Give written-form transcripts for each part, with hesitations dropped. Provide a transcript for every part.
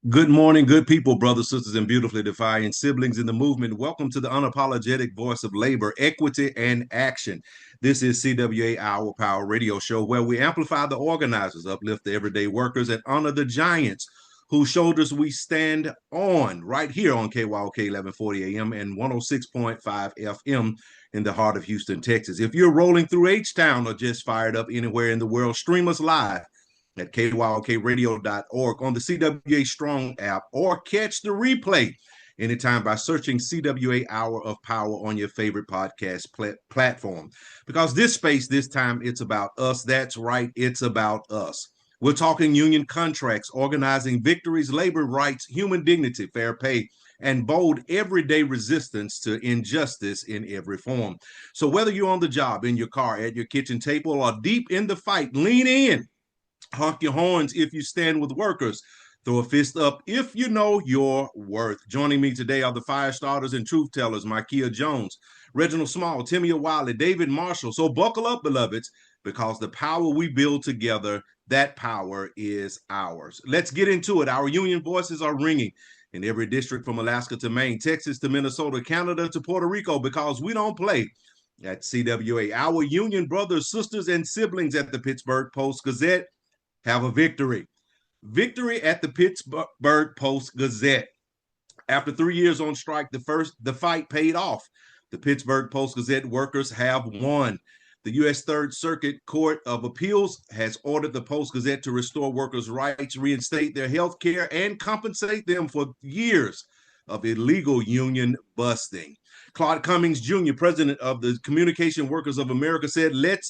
Good morning, good people, brothers, sisters, and beautifully defiant siblings in the movement. Welcome to the unapologetic voice of labor, equity, and action. This is CWA Our Power Radio Show, where we amplify the organizers, uplift the everyday workers, and honor the giants whose shoulders we stand on right here on KYOK 1140 AM and 106.5 FM in the heart of Houston, Texas. If you're rolling through H-Town or just fired up anywhere in the world, stream us live at kyokradio.org on the CWA Strong app or catch the replay anytime by searching CWA Hour of Power on your favorite podcast platform. Because this space, this time, it's about us. That's right, it's about us. We're talking union contracts, organizing victories, labor rights, human dignity, fair pay, and bold everyday resistance to injustice in every form. So whether you're on the job, in your car, at your kitchen table, or deep in the fight, lean in. Honk your horns if you stand with workers. Throw a fist up if you know your worth. Joining me today are the fire starters and truth tellers, Mikeya Jones, Reginald Small, Timmia Wiley, David Marshall. So buckle up, beloveds, because the power we build together, that power is ours. Let's get into it. Our union voices are ringing in every district from Alaska to Maine, Texas to Minnesota, Canada to Puerto Rico, because we don't play at CWA. Our union brothers, sisters, and siblings at the Pittsburgh Post-Gazette have a victory. Victory at the Pittsburgh Post-Gazette. After 3 years on strike, the fight paid off. The Pittsburgh Post-Gazette workers have won. The U.S. Third Circuit Court of Appeals has ordered the Post-Gazette to restore workers' rights, reinstate their health care, and compensate them for years of illegal union busting. Claude Cummings Jr., president of the Communication Workers of America, said, let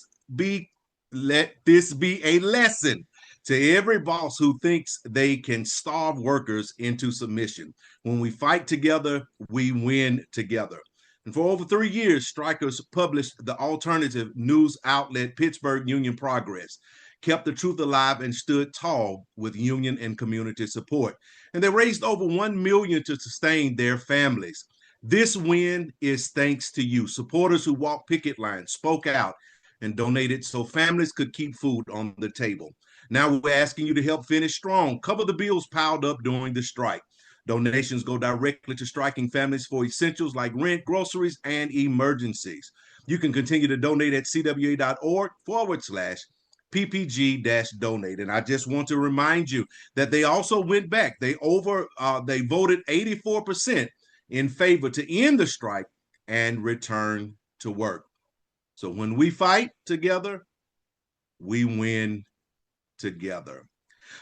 this be a lesson to every boss who thinks they can starve workers into submission. When we fight together, we win together. And for over 3 years, strikers published the alternative news outlet Pittsburgh Union Progress, kept the truth alive, and stood tall with union and community support. And they raised over $1 million to sustain their families. This win is thanks to you, supporters who walked picket lines, spoke out, and donated so families could keep food on the table. Now we're asking you to help finish strong, cover the bills piled up during the strike. Donations go directly to striking families for essentials like rent, groceries, and emergencies. You can continue to donate at cwa.org/PPG-donate. And I just want to remind you that they also went back. They voted 84% in favor to end the strike and return to work. So when we fight together, we win together.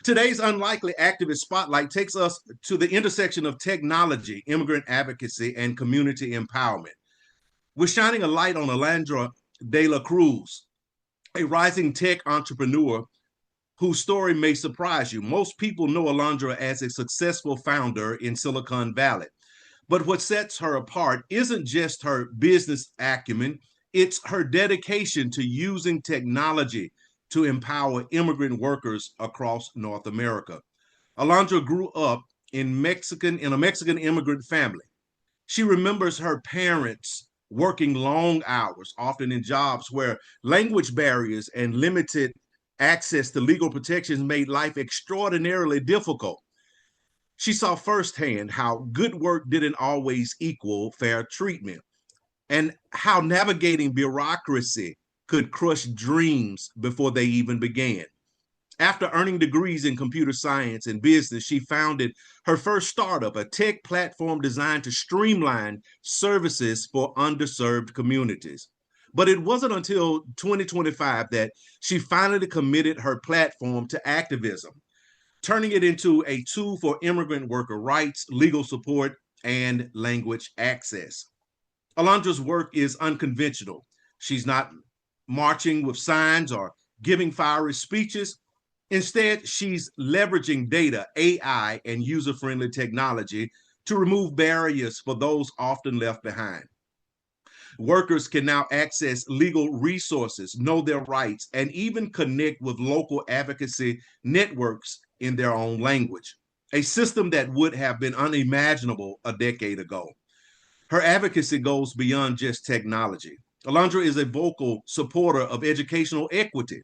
Today's Unlikely Activist Spotlight takes us to the intersection of technology, immigrant advocacy, and community empowerment. We're shining a light on Alondra de la Cruz, a rising tech entrepreneur whose story may surprise you. Most people know Alondra as a successful founder in Silicon Valley. But what sets her apart isn't just her business acumen, it's her dedication to using technology to empower immigrant workers across North America. Alondra grew up in a Mexican immigrant family. She remembers her parents working long hours, often in jobs where language barriers and limited access to legal protections made life extraordinarily difficult. She saw firsthand how good work didn't always equal fair treatment, and how navigating bureaucracy could crush dreams before they even began. After earning degrees in computer science and business, she founded her first startup, a tech platform designed to streamline services for underserved communities. But it wasn't until 2025 that she finally committed her platform to activism, turning it into a tool for immigrant worker rights, legal support, and language access. Alondra's work is unconventional. She's not marching with signs or giving fiery speeches. Instead, she's leveraging data, AI, and user-friendly technology to remove barriers for those often left behind. Workers can now access legal resources, know their rights, and even connect with local advocacy networks in their own language, a system that would have been unimaginable a decade ago. Her advocacy goes beyond just technology. Alondra is a vocal supporter of educational equity,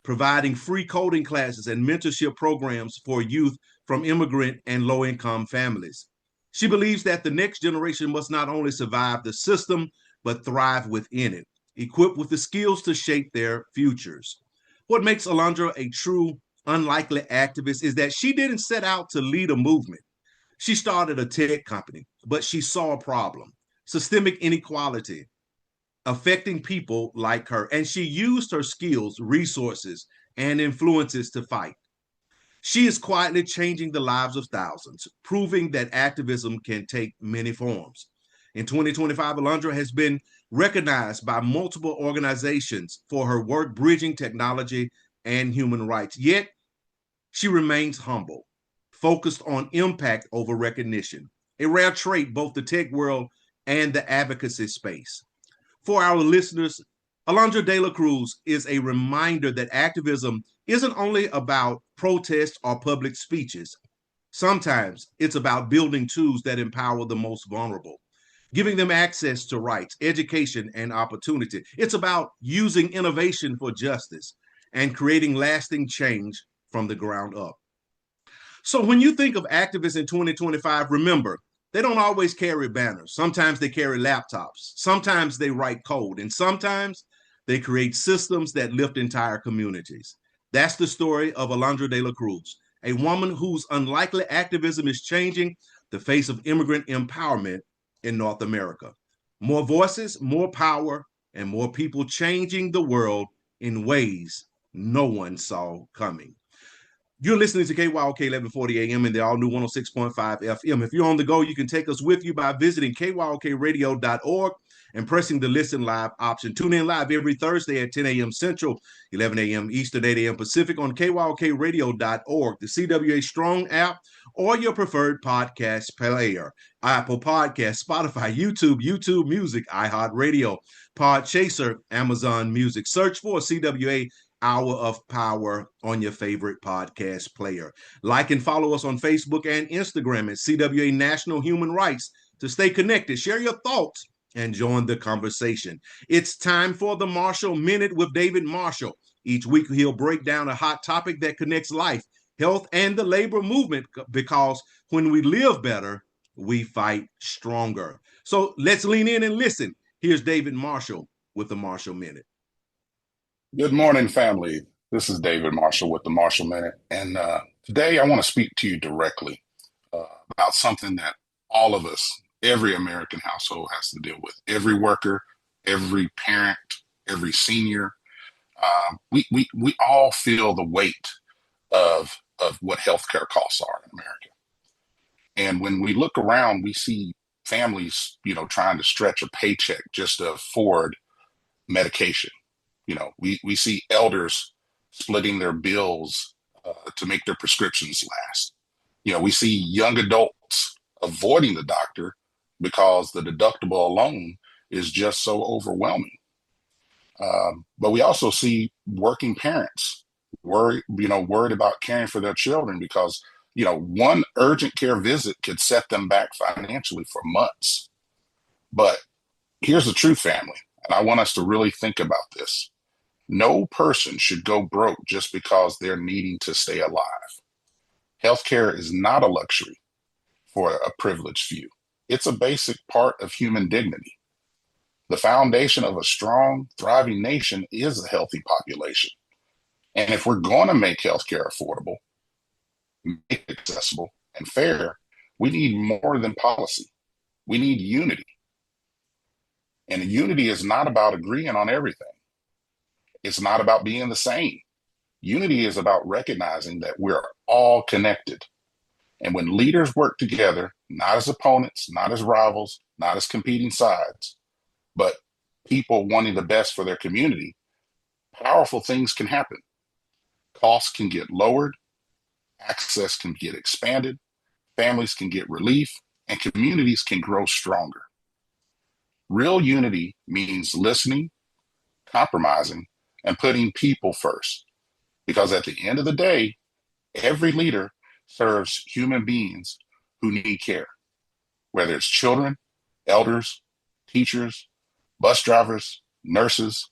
providing free coding classes and mentorship programs for youth from immigrant and low-income families. She believes that the next generation must not only survive the system, but thrive within it, equipped with the skills to shape their futures. What makes Alondra a true, unlikely activist is that she didn't set out to lead a movement. She started a tech company, but she saw a problem: systemic inequality affecting people like her. And she used her skills, resources, and influences to fight. She is quietly changing the lives of thousands, proving that activism can take many forms. In 2025, Alondra has been recognized by multiple organizations for her work bridging technology and human rights. Yet, she remains humble, focused on impact over recognition, a rare trait both the tech world and the advocacy space. For our listeners, Alondra de la Cruz is a reminder that activism isn't only about protests or public speeches. Sometimes it's about building tools that empower the most vulnerable, giving them access to rights, education, and opportunity. It's about using innovation for justice and creating lasting change from the ground up. So when you think of activists in 2025, remember, they don't always carry banners. Sometimes they carry laptops. Sometimes they write code. And sometimes they create systems that lift entire communities. That's the story of Alondra de la Cruz, a woman whose unlikely activism is changing the face of immigrant empowerment in North America. More voices, more power, and more people changing the world in ways no one saw coming. You're listening to KYOK 1140 AM and the all-new 106.5 FM. If you're on the go, you can take us with you by visiting kyokradio.org and pressing the Listen Live option. Tune in live every Thursday at 10 a.m. Central, 11 a.m. Eastern, 8 a.m. Pacific on kyokradio.org, the CWA Strong app, or your preferred podcast player: Apple Podcasts, Spotify, YouTube Music, iHeartRadio, Podchaser, Amazon Music. Search for CWA Hour of Power on your favorite podcast player. Like and follow us on Facebook and Instagram at CWA National Human Rights to stay connected. Share your thoughts and join the conversation. It's time for the Marshall Minute with David Marshall. Each week, he'll break down a hot topic that connects life, health, and the labor movement, because when we live better, we fight stronger. So let's lean in and listen. Here's David Marshall with the Marshall Minute. Good morning, family. This is David Marshall with the Marshall Minute. And today I want to speak to you directly about something that all of us, every American household has to deal with. Every worker, every parent, every senior. We all feel the weight of what healthcare costs are in America. And when we look around, we see families, trying to stretch a paycheck just to afford medication. We see elders splitting their bills to make their prescriptions last. We see young adults avoiding the doctor because the deductible alone is just so overwhelming. But we also see working parents worried about caring for their children because, one urgent care visit could set them back financially for months. But here's the truth, family, and I want us to really think about this. No person should go broke just because they're needing to stay alive. Healthcare is not a luxury for a privileged few. It's a basic part of human dignity. The foundation of a strong, thriving nation is a healthy population. And if we're going to make healthcare affordable, make it accessible and fair, we need more than policy. We need unity. And unity is not about agreeing on everything. It's not about being the same. Unity is about recognizing that we're all connected. And when leaders work together, not as opponents, not as rivals, not as competing sides, but people wanting the best for their community, powerful things can happen. Costs can get lowered, access can get expanded, families can get relief, and communities can grow stronger. Real unity means listening, compromising, and putting people first. Because at the end of the day, every leader serves human beings who need care, whether it's children, elders, teachers, bus drivers, nurses,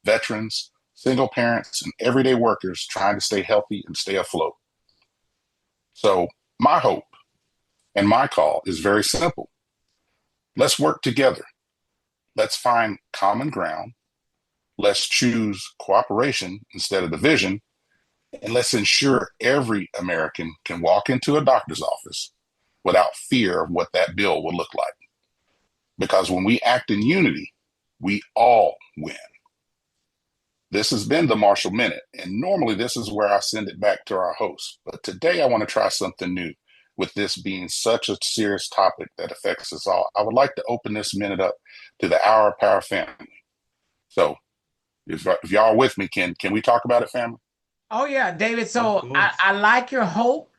veterans, single parents, and everyday workers trying to stay healthy and stay afloat. So My hope and my call is very simple. Let's work together. Let's find common ground. Let's choose cooperation instead of division. And let's ensure every American can walk into a doctor's office without fear of what that bill will look like. Because when we act in unity, we all win. This has been the Marshall Minute, and normally this is where I send it back to our host. But today I want to try something new. With this being such a serious topic that affects us all, I would like to open this minute up to the Hour of Power family. So if y'all are with me, can we talk about it, family? Oh, yeah, David. So I like your hope.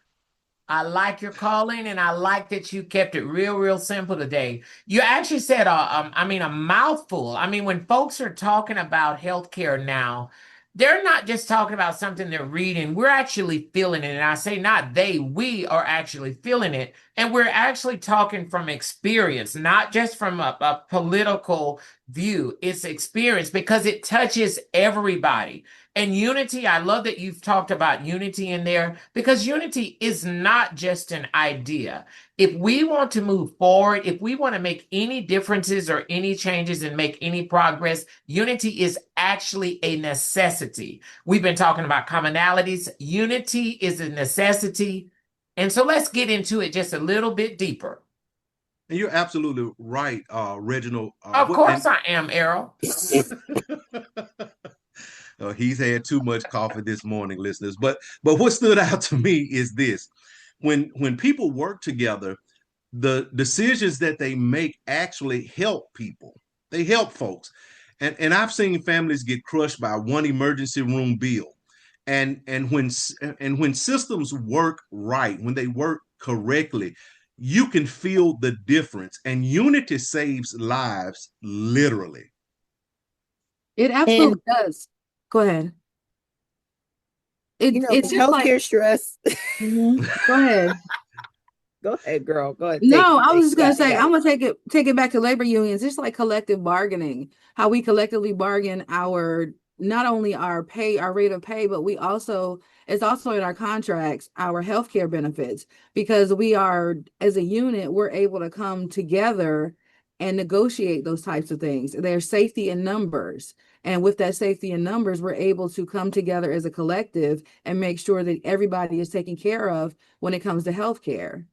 I like your calling, and I like that you kept it real simple today. You actually said, a mouthful. I mean, when folks are talking about healthcare now, they're not just talking about something they're reading. We're actually feeling it. And I say not they, we are actually feeling it. And we're actually talking from experience, not just from a political view. It's experience because it touches everybody. And unity, I love that you've talked about unity in there because unity is not just an idea. If we want to move forward, if we want to make any differences or any changes and make any progress, unity is actually a necessity. We've been talking about commonalities. Unity is a necessity. And so let's get into it just a little bit deeper. And you're absolutely right, Reginald. Of course I am, Errol. He's had too much coffee this morning, listeners. But what stood out to me is this: when people work together, the decisions that they make actually help people. They help folks, and I've seen families get crushed by one emergency room bill, and when systems work right, when they work correctly, you can feel the difference, and unity saves lives literally. It absolutely does. Go ahead. It's healthcare stress. Go ahead. Go ahead, girl. Go ahead. No, I was just gonna say, I'm gonna take it back to labor unions. It's like collective bargaining, how we collectively bargain our not only our pay, our rate of pay, but it's also in our contracts, our healthcare benefits, because we are as a unit, we're able to come together and negotiate those types of things. There's safety in numbers. And with that safety in numbers, we're able to come together as a collective and make sure that everybody is taken care of when it comes to healthcare.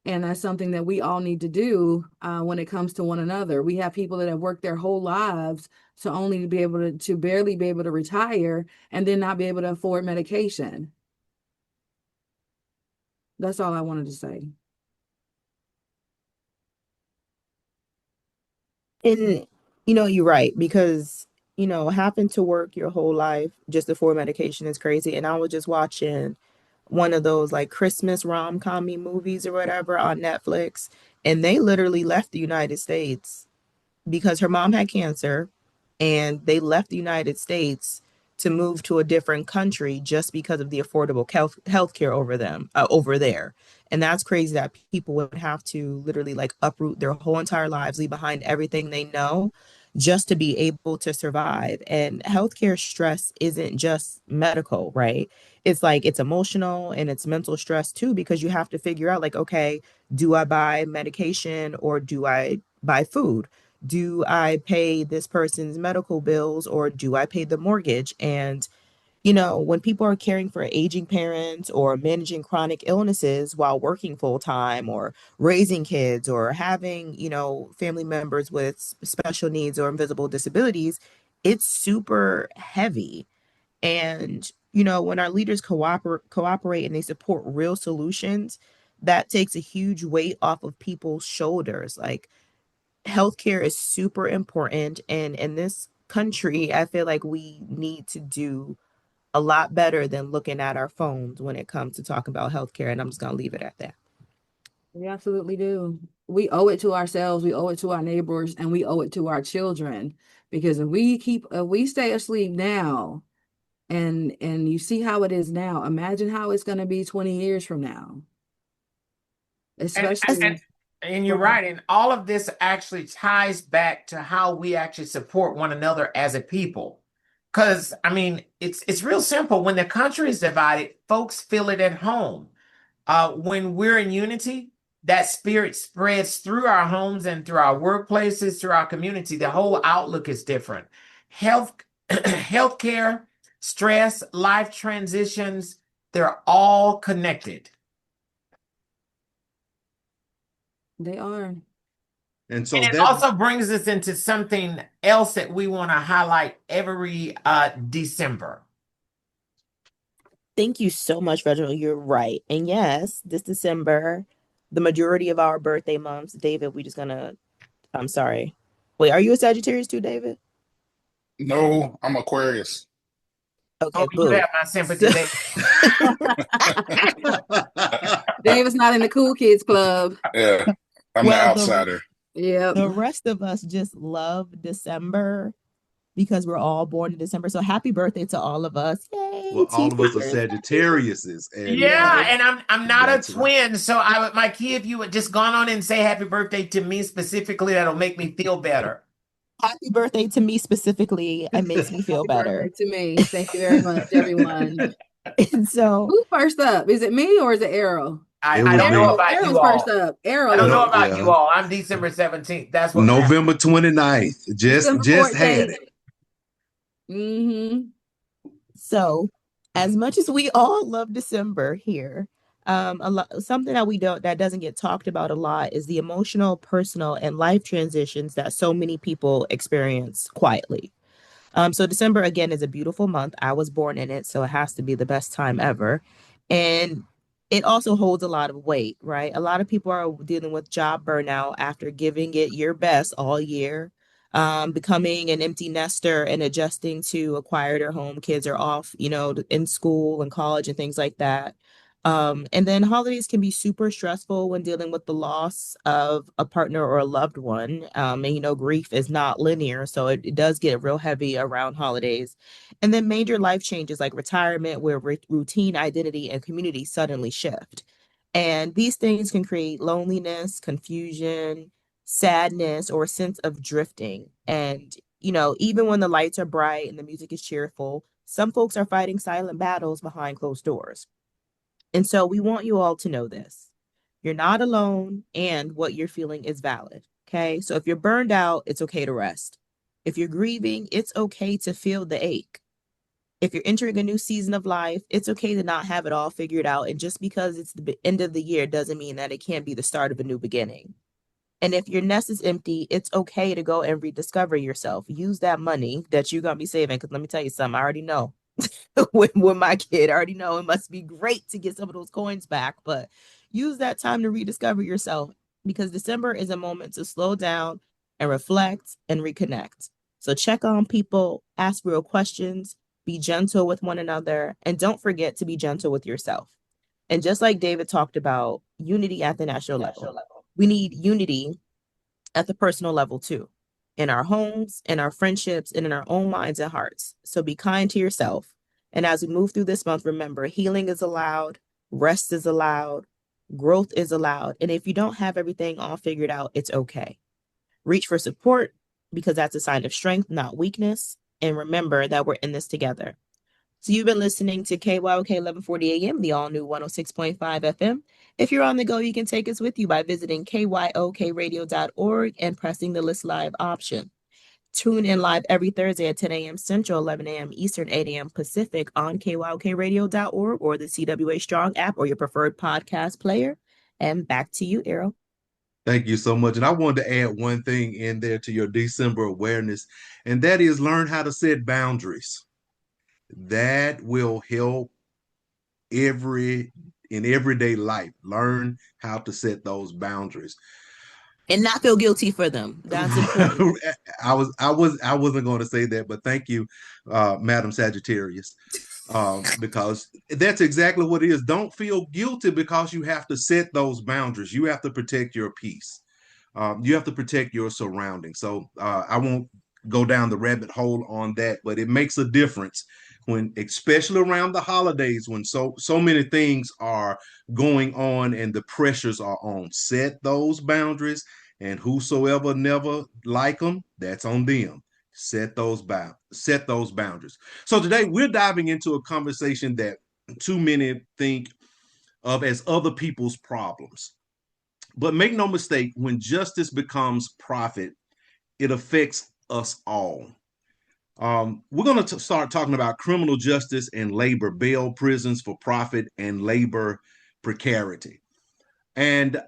And that's something that we all need to do when it comes to one another. We have people that have worked their whole lives to only be able to barely be able to retire and then not be able to afford medication. That's all I wanted to say. And you're right, because having to work your whole life just to afford medication is crazy. And I was just watching one of those like Christmas rom-com movies or whatever on Netflix, and they literally left the United States because her mom had cancer, and they left the United States to move to a different country just because of the affordable healthcare over there. And that's crazy that people would have to literally like uproot their whole entire lives, leave behind everything they know just to be able to survive. And healthcare stress isn't just medical, right? It's like it's emotional and it's mental stress too, because you have to figure out like, okay, do I buy medication or do I buy food? Do I pay this person's medical bills or do I pay the mortgage? And when people are caring for aging parents or managing chronic illnesses while working full time or raising kids or having, family members with special needs or invisible disabilities, it's super heavy. And, when our leaders cooperate and they support real solutions, that takes a huge weight off of people's shoulders. Like, healthcare is super important. And in this country, I feel like we need to do a lot better than looking at our phones when it comes to talking about healthcare. And I'm just going to leave it at that. We absolutely do. We owe it to ourselves, we owe it to our neighbors, and we owe it to our children. Because if we stay asleep now and you see how it is now, imagine how it's going to be 20 years from now. Especially and you're right. And all of this actually ties back to how we actually support one another as a people. Because, it's real simple. When the country is divided, folks feel it at home. When we're in unity, that spirit spreads through our homes and through our workplaces, through our community. The whole outlook is different. Healthcare, stress, life transitions, they're all connected. They are. And so it that also brings us into something else that we want to highlight every December. Thank you so much, Reginald. You're right. And yes, this December, the majority of our birthday months, David, I'm sorry. Wait, are you a Sagittarius too, David? No, I'm Aquarius. Okay, you have my sympathy. David's not in the cool kids club. Yeah, I'm the outsider. The rest of us just love December because we're all born in December. So happy birthday to all of us. Yay. Well, all of us are Sagittariuses. And, and I'm not a twin. Right. So Mikeya, if you would just gone on and say happy birthday to me specifically, that'll make me feel better. Happy birthday to me specifically. It makes me feel better. To me. Thank you very much, everyone. And so who's first up? Is it me or is it Errol? I don't know about Errol's you all. First up. Errol. I don't know about you all. I'm December 17th. That's what November 29th. Just had it. Mm-hmm. So, as much as we all love December here, something that doesn't get talked about a lot is the emotional, personal, and life transitions that so many people experience quietly. So December again is a beautiful month. I was born in it, so it has to be the best time ever, and it also holds a lot of weight, right? A lot of people are dealing with job burnout after giving it your best all year. Becoming an empty nester and adjusting to a quieter home. Kids are off, in school and college and things like that. And then holidays can be super stressful when dealing with the loss of a partner or a loved one. And grief is not linear, so it does get real heavy around holidays. And then major life changes like retirement, where routine, identity, and community suddenly shift. And these things can create loneliness, confusion, sadness, or a sense of drifting. And, even when the lights are bright and the music is cheerful, some folks are fighting silent battles behind closed doors. And so we want you all to know this. You're not alone, and what you're feeling is valid. Okay. So if you're burned out, it's okay to rest. If you're grieving, it's okay to feel the ache. If you're entering a new season of life, it's okay to not have it all figured out. And just because it's the end of the year doesn't mean that it can't be the start of a new beginning. And if your nest is empty, it's okay to go and rediscover yourself. Use that money that you're going to be saving. Because let me tell you something, I already know. with my kid, I already know it must be great to get some of those coins back. But use that time to rediscover yourself, because December is a moment to slow down and reflect and reconnect. So check on people, ask real questions, be gentle with one another, and don't forget to be gentle with yourself. And just like David talked about unity at the national level, we need unity at the personal level too, in our homes, in our friendships, and in our own minds and hearts. So be kind to yourself. And as we move through this month, remember, healing is allowed, rest is allowed, growth is allowed. And if you don't have everything all figured out, it's okay. Reach for support, because that's a sign of strength, not weakness. And remember that we're in this together. So you've been listening to KYOK 1140 AM, the all-new 106.5 FM. If you're on the go, you can take us with you by visiting kyokradio.org and pressing the List Live option. Tune in live every Thursday at 10 a.m. Central, 11 a.m. Eastern, 8 a.m. Pacific on kyokradio.org or the CWA Strong app or your preferred podcast player. And back to you, Errol. Thank you so much. And I wanted to add one thing in there to your December awareness, and that is learn how to set boundaries. That will help in everyday life. Learn how to set those boundaries and not feel guilty for them. That's important. I wasn't going to say that, but thank you, Madam Sagittarius, because that's exactly what it is. Don't feel guilty because you have to set those boundaries. You have to protect your peace. You have to protect your surroundings. So I won't go down the rabbit hole on that, but it makes a difference when, especially around the holidays, when so many things are going on and the pressures are on. Set those boundaries, and whosoever never like them, that's on them. Set those boundaries. So today we're diving into a conversation that too many think of as other people's problems. But make no mistake, when justice becomes profit, it affects us all. We're going to start talking about criminal justice and labor, bail, prisons for profit, and labor precarity. And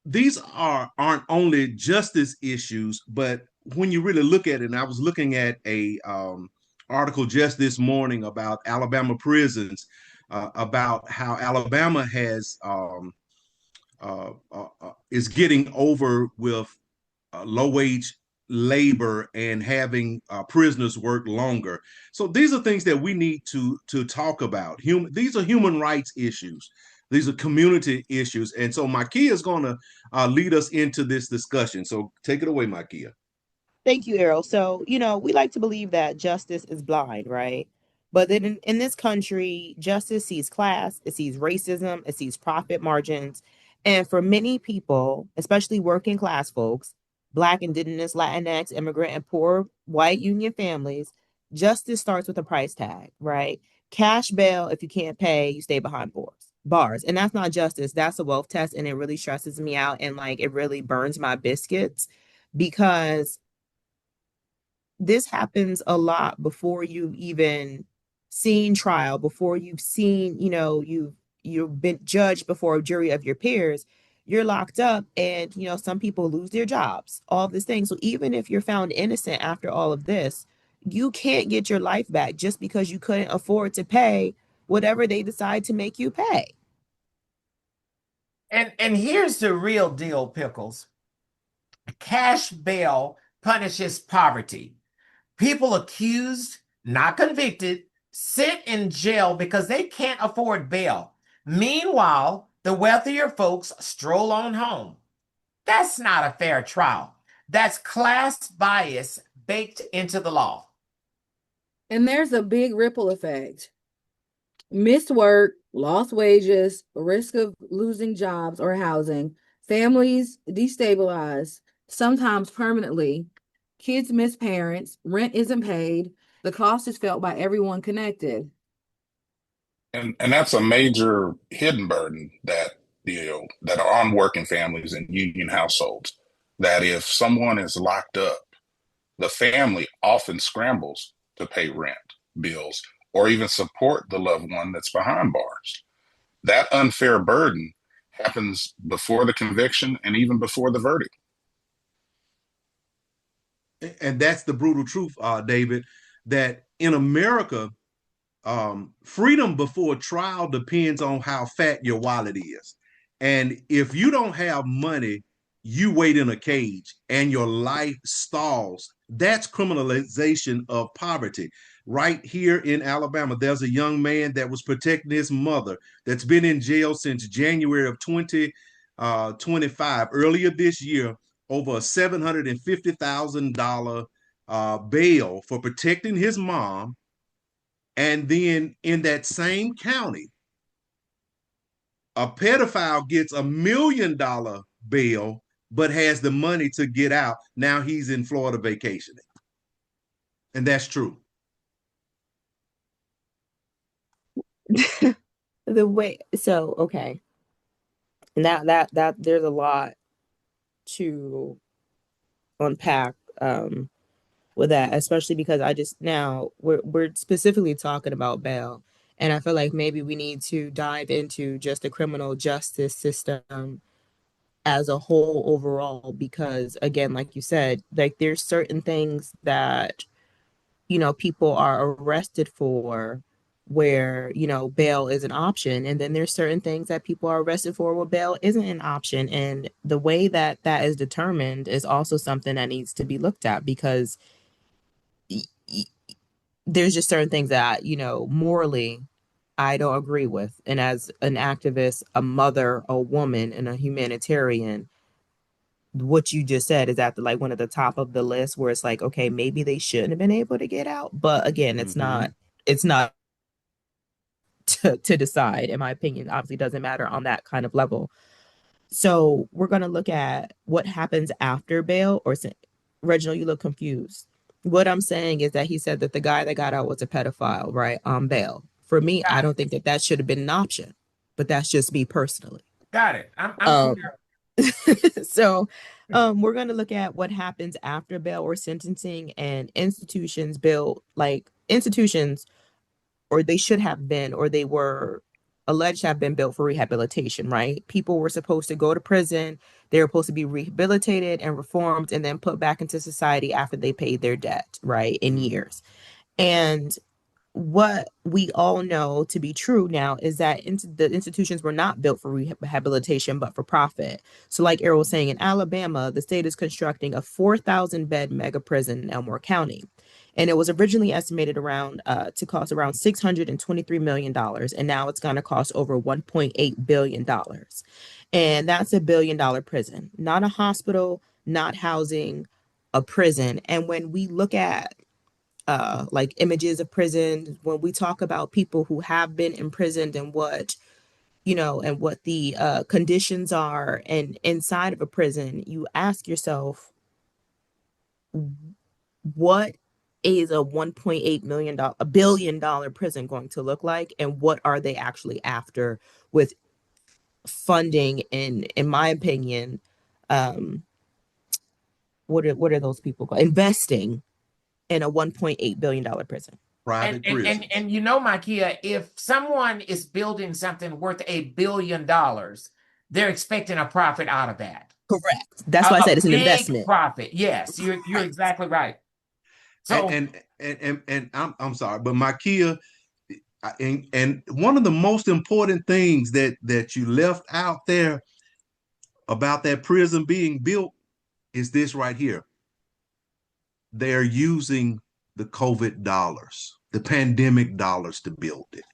these aren't only justice issues, but when you really look at it, and I was looking at a article just this morning about Alabama prisons, about how Alabama has is getting over with low wage labor and having prisoners work longer. So these are things that we need to talk about. These are human rights issues. These are community issues. And so Mikeya is going to lead us into this discussion. So take it away, Mikeya. Thank you, Errol. So, we like to believe that justice is blind, right? But then in this country, justice sees class, it sees racism, it sees profit margins. And for many people, especially working class folks, Black, Indigenous, Latinx, immigrant, and poor white union families, justice starts with a price tag, right? Cash bail, if you can't pay, you stay behind bars. And that's not justice. That's a wealth test. And it really stresses me out. And it really burns my biscuits because this happens a lot before you've even seen trial, before you've seen, you've been judged before a jury of your peers. You're locked up and, some people lose their jobs, all this thing. So even if you're found innocent after all of this, you can't get your life back just because you couldn't afford to pay whatever they decide to make you pay. And here's the real deal, Pickles. Cash bail punishes poverty. People accused, not convicted, sit in jail because they can't afford bail. Meanwhile, the wealthier folks stroll on home. That's not a fair trial. That's class bias baked into the law. And there's a big ripple effect. Missed work, lost wages, risk of losing jobs or housing, families destabilized, sometimes permanently. Kids miss parents, rent isn't paid, the cost is felt by everyone connected. And that's a major hidden burden that that are on working families and union households. That if someone is locked up, the family often scrambles to pay rent, bills, or even support the loved one that's behind bars. That unfair burden happens before the conviction and even before the verdict. And that's the brutal truth, David, that in America, freedom before trial depends on how fat your wallet is. And if you don't have money, you wait in a cage and your life stalls. That's criminalization of poverty. Right here in Alabama, there's a young man that was protecting his mother that's been in jail since January of 2025. Earlier this year, over a $750,000 bail for protecting his mom. And then in that same county, a pedophile gets $1 million bail, but has the money to get out. Now he's in Florida vacationing. And that's true. Okay. And that there's a lot to unpack with that, especially because we're specifically talking about bail. And I feel like maybe we need to dive into just the criminal justice system as a whole overall, because again, like you said, there's certain things that, people are arrested for where, bail is an option. And then there's certain things that people are arrested for where bail isn't an option. And the way that is determined is also something that needs to be looked at, because there's just certain things that, morally I don't agree with. And as an activist, a mother, a woman, and a humanitarian, what you just said is at one of the top of the list, where it's okay, maybe they shouldn't have been able to get out. But again, it's not to decide, in my opinion. Obviously doesn't matter on that kind of level. So we're going to look at what happens after bail. Or Reginald, you look confused. What I'm saying is that he said that the guy that got out was a pedophile, right, on bail For me, I don't think that should have been an option, but that's just me personally. Got it. I'm So we're going to look at what happens after bail or sentencing, and institutions built like institutions, or they should have been, or they were alleged to have been built for rehabilitation, right? People were supposed to go to prison. They were supposed to be rehabilitated and reformed and then put back into society after they paid their debt, right? In years. And what we all know to be true now is that the institutions were not built for rehabilitation, but for profit. So like Errol was saying, in Alabama, the state is constructing a 4,000 bed mega prison in Elmore County. And it was originally estimated around to cost around $623 million. And now it's going to cost over $1.8 billion. And that's $1 billion prison, not a hospital, not housing, a prison. And when we look at like images of prison, when we talk about people who have been imprisoned and what, you know, and what the conditions are and inside of a prison, you ask yourself, what is a $1.8 billion prison going to look like, and what are they actually after with funding? And in my opinion, what are those people called? Investing in a $1.8 billion prison. Private prison. And you know, Mikeya, if someone is building something worth $1 billion, they're expecting a profit out of that. Correct. That's why I said it's an investment. Profit. Yes, you're exactly right. So and I'm sorry, but Mikeya, and one of the most important things that you left out there about that prison being built is this right here. They're using the COVID dollars, the pandemic dollars to build it.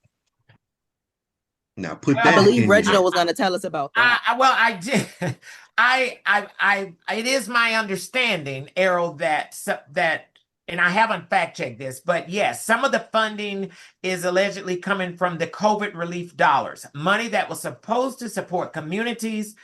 Now put that. I believe Reginald was going to tell us about that. I did. It is my understanding, Errol, that, and I haven't fact checked this, but yes, some of the funding is allegedly coming from the COVID relief dollars, money that was supposed to support communities,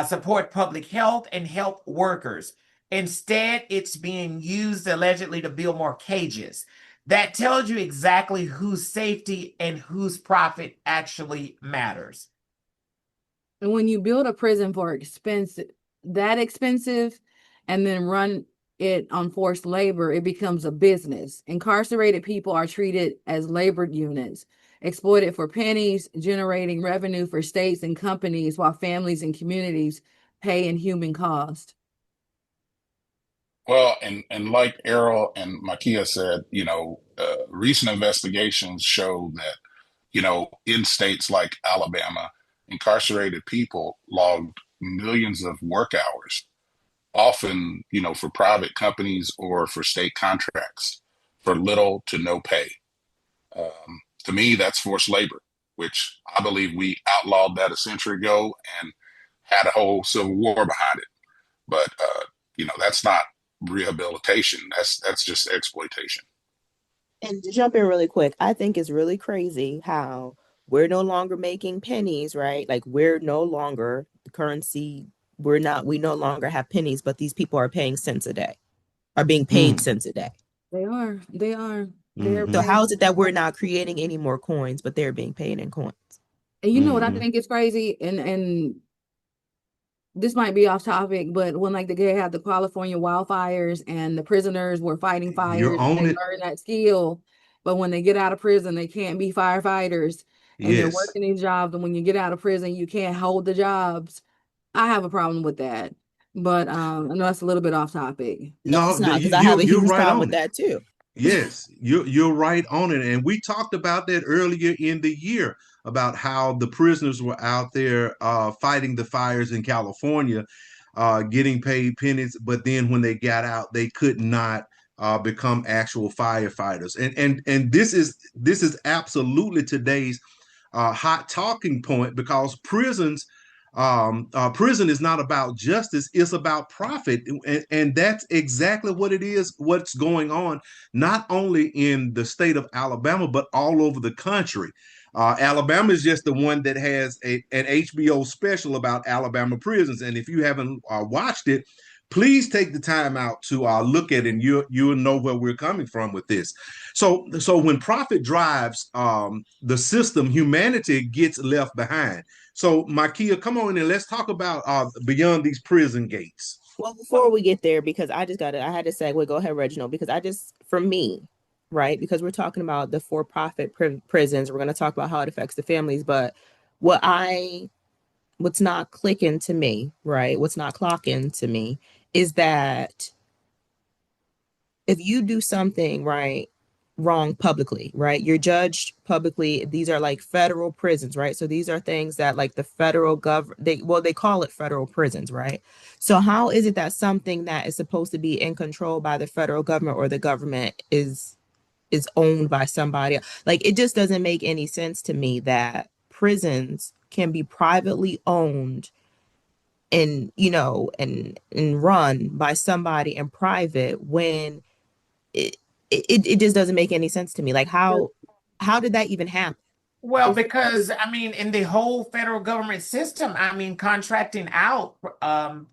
support public health, and help workers. Instead, it's being used allegedly to build more cages. That tells you exactly whose safety and whose profit actually matters. And when you build a prison for expensive, and then run it on forced labor, it becomes a business. Incarcerated people are treated as labor units, exploited for pennies, generating revenue for states and companies, while families and communities pay in human cost. Well, and like Errol and Mikeya said, you know, recent investigations show that, you know, in states like Alabama, incarcerated people logged millions of work hours, often, you know, for private companies or for state contracts for little to no pay. To me, that's forced labor, which I believe we outlawed that a century ago and had a whole civil war behind it. But, you know, that's not rehabilitation. That's just exploitation. And to jump in really quick, I think it's really crazy how we're no longer making pennies, right? Like we're no longer the currency. We no longer have pennies, but these people are paying cents a day, are being paid cents a day. They are. So how is it that we're not creating any more coins, but they're being paid in coins? And you know what I think is crazy? And this might be off topic, but when like they had the California wildfires and the prisoners were fighting fires, they learned that skill. But when they get out of prison, they can't be firefighters, and they're working these jobs. And when you get out of prison, you can't hold the jobs. I have a problem with that. But I know that's a little bit off topic. No, it's not, because I have a huge problem with that too. Yes, you're right on it. And we talked about that earlier in the year about how the prisoners were out there fighting the fires in California, getting paid pennies. But then when they got out, they could not become actual firefighters. And this is absolutely today's hot talking point, because prison is not about justice, it's about profit. And that's exactly what it is, what's going on, not only in the state of Alabama, but all over the country. Alabama is just the one that has an HBO special about Alabama prisons. And if you haven't watched it, please take the time out to look at it, and you'll know where we're coming from with this. So when profit drives the system, humanity gets left behind. So Mikeya, come on and let's talk about beyond these prison gates. Well, before we get there, because I had to segue. Go ahead, Reginald, because for me, right, because we're talking about the for-profit prisons, we're going to talk about how it affects the families, but what's not clicking to me, right, what's not clocking to me is that if you do something wrong publicly, right, you're judged publicly. These are like federal prisons, right? So these are things that like the federal government, they call it federal prisons, right? So how is it that something that is supposed to be in control by the federal government or the government is owned by somebody? Like, it just doesn't make any sense to me that prisons can be privately owned and, and run by somebody in private when it just doesn't make any sense to me. Like, how did that even happen? Well, because I mean, in the whole federal government system, I mean, contracting out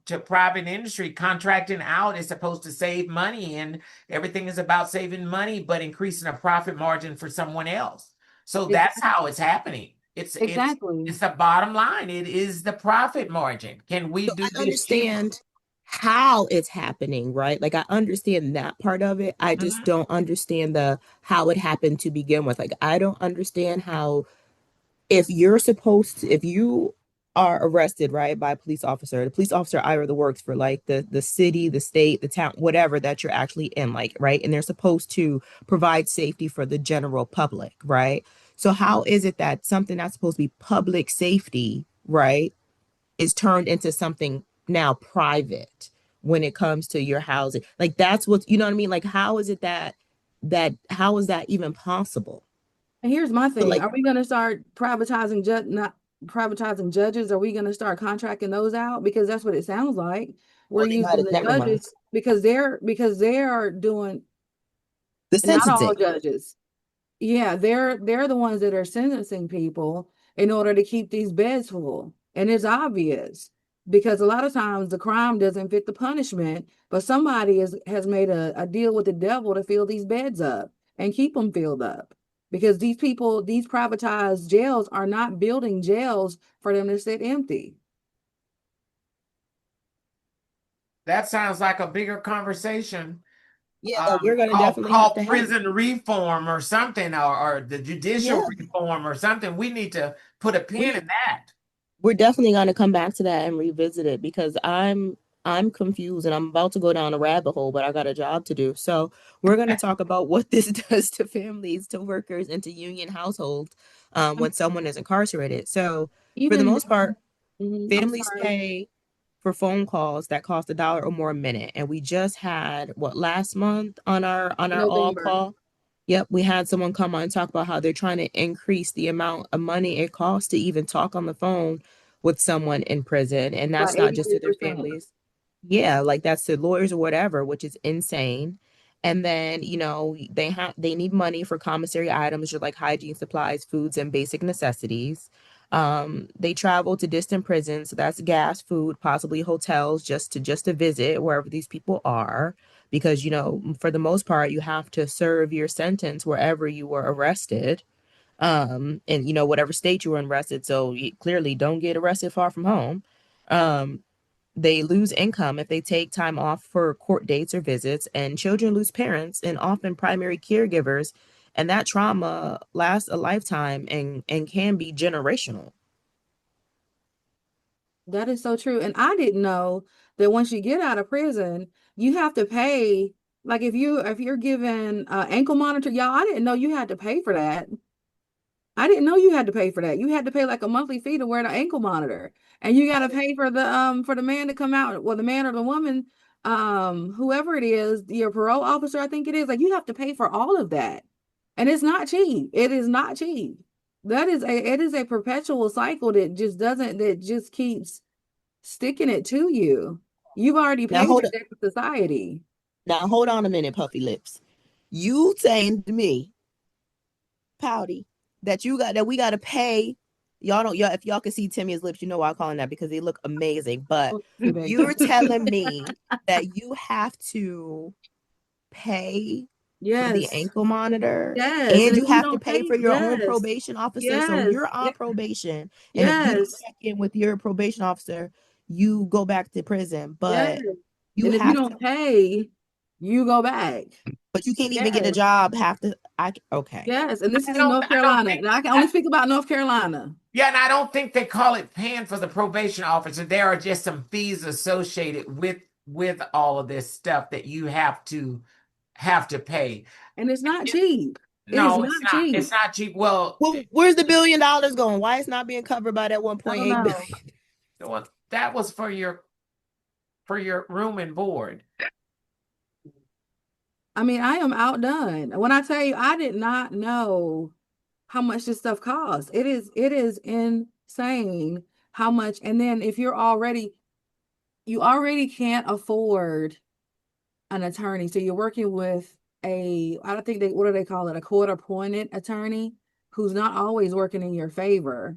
to private industry, contracting out is supposed to save money, and everything is about saving money, but increasing a profit margin for someone else. So that's how it's happening. It's the bottom line. It is the profit margin. Can we do I understand how it's happening, right? Like, I understand that part of it. I just don't understand how it happened to begin with. Like, I don't understand how, if you are arrested, right, by a police officer, the police officer either works for like the city, the state, the town, whatever that you're actually in, like, right? And they're supposed to provide safety for the general public, right? So how is it that something that's supposed to be public safety, right, is turned into something now private when it comes to your housing? Like, that's what, you know what I mean? Like, how is it how is that even possible? And here's my thing. Like, are we going to start privatizing judges? Are we going to start contracting those out? Because that's what it sounds like. We're using the judges because they are doing the sentencing. Not all judges. Yeah, they're the ones that are sentencing people in order to keep these beds full. And it's obvious because a lot of times the crime doesn't fit the punishment, but somebody has made a deal with the devil to fill these beds up and keep them filled up. Because these privatized jails are not building jails for them to sit empty. That sounds like a bigger conversation. Yeah, we're going to definitely have to prison reform or something, or the judicial reform or something. We need to put a pin in that. We're definitely going to come back to that and revisit it because I'm confused and I'm about to go down a rabbit hole, but I got a job to do. So we're going to talk about what this does to families, to workers, and to union households when someone is incarcerated. So for the most part, families pay for phone calls that cost $1 or more a minute. And we just had last month on our all call. Yep, we had someone come on and talk about how they're trying to increase the amount of money it costs to even talk on the phone with someone in prison. And that's not just to their families. Yeah, like that's to lawyers or whatever, which is insane. And then, they need money for commissary items like hygiene supplies, foods, and basic necessities. They travel to distant prisons, so that's gas, food, possibly hotels, just to visit wherever these people are, because for the most part you have to serve your sentence wherever you were arrested, and whatever state you were arrested. So you clearly don't get arrested far from home. They lose income if they take time off for court dates or visits, and children lose parents and often primary caregivers. And that trauma lasts a lifetime and can be generational. That is so true. And I didn't know that once you get out of prison, you have to pay. Like if you're given ankle monitor, y'all, I didn't know you had to pay for that. I didn't know you had to pay for that. You had to pay like a monthly fee to wear the ankle monitor. And you got to pay for the man to come out, well, the man or the woman, whoever it is, your parole officer, I think it is. Like you have to pay for all of that. And it's not cheap. It is not cheap. It is a perpetual cycle that just keeps sticking it to you. You've already paid the debt to society. Now hold on a minute, puffy lips. You saying to me, Pouty, that we got to pay y'all don't, y'all, if y'all can see Timmia's lips, you know why I'm calling that, because they look amazing. But Okay, babe. you're telling me that you have to pay for the Yes. ankle monitor, Yes. and if you have to don't pay for your own yes. probation officer. Yes. So you're on probation, and if you don't Yes. check in with your probation officer, you go back to prison. But Yes. you And if you have to, don't pay, you go back. but you can't even get a Yes. job. Okay. Yes. And this is in don't- North I don't Carolina. think- And I can only speak about North Carolina. Yeah, and I don't think they call it paying for the probation officer. There are just some fees associated with all of this stuff that you have to pay. And it's not cheap. No, it is not cheap. It's not cheap. Well, Where's the $1 billion going? Why it's not being covered by that 1.8 billion? well, that was for your room and board. I mean, I am outdone. When I tell you, I did not know how much this stuff costs. It is insane how much. And then if you already can't afford an attorney, so you're working with I don't think what do they call it? A court-appointed attorney who's not always working in your favor.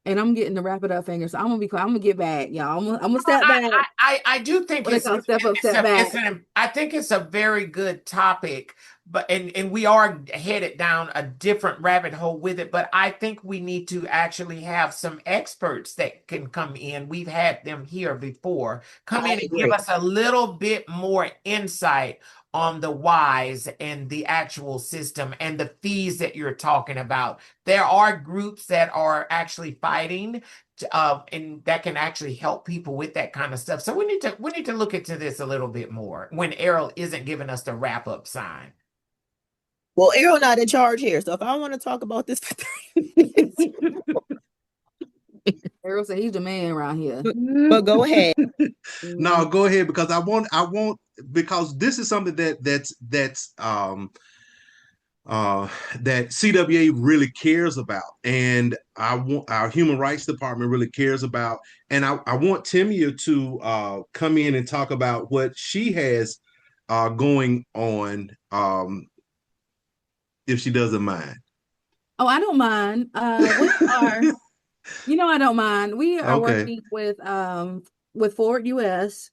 And I'm getting to wrap it up, fingers. So I'm gonna be quiet. I'm gonna get back, y'all. I'm gonna step back. I do think What they call step up, step back. I think it's a very good topic, but and we are headed down a different rabbit hole with it. But I think we need to actually have some experts that can come in. We've had them here before. Come in and give us a little bit more insight on the whys and the actual system and the fees that you're talking about. There are groups that are actually fighting and that can actually help people with that kind of stuff. So we need to look into this a little bit more when Errol isn't giving us the wrap-up sign. Well, Errol not in charge here, so if I want to talk about this for 30 minutes, Errol said he's the man around here. but go ahead. No, go ahead, because I want because this is something that CWA really cares about, and our human rights department really cares about, and I want Timmia to come in and talk about what she has going on, if she doesn't mind. Oh, I don't mind. We are, I don't mind. We are working with Forward US,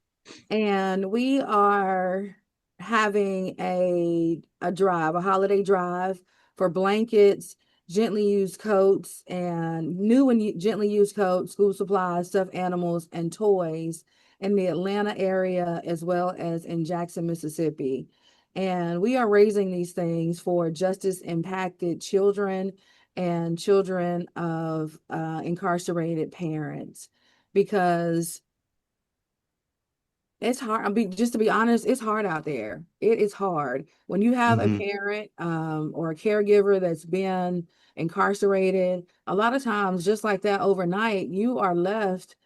and we are having a holiday drive for blankets, gently used coats, and new and gently used coats, school supplies, stuffed animals, and toys in the Atlanta area as well as in Jackson, Mississippi. And we are raising these things for justice impacted children and children of incarcerated parents, because it's hard. Just to be honest, it's hard out there. It is hard when you have a parent or a caregiver that's been incarcerated. A lot of times, just like that, overnight, you are left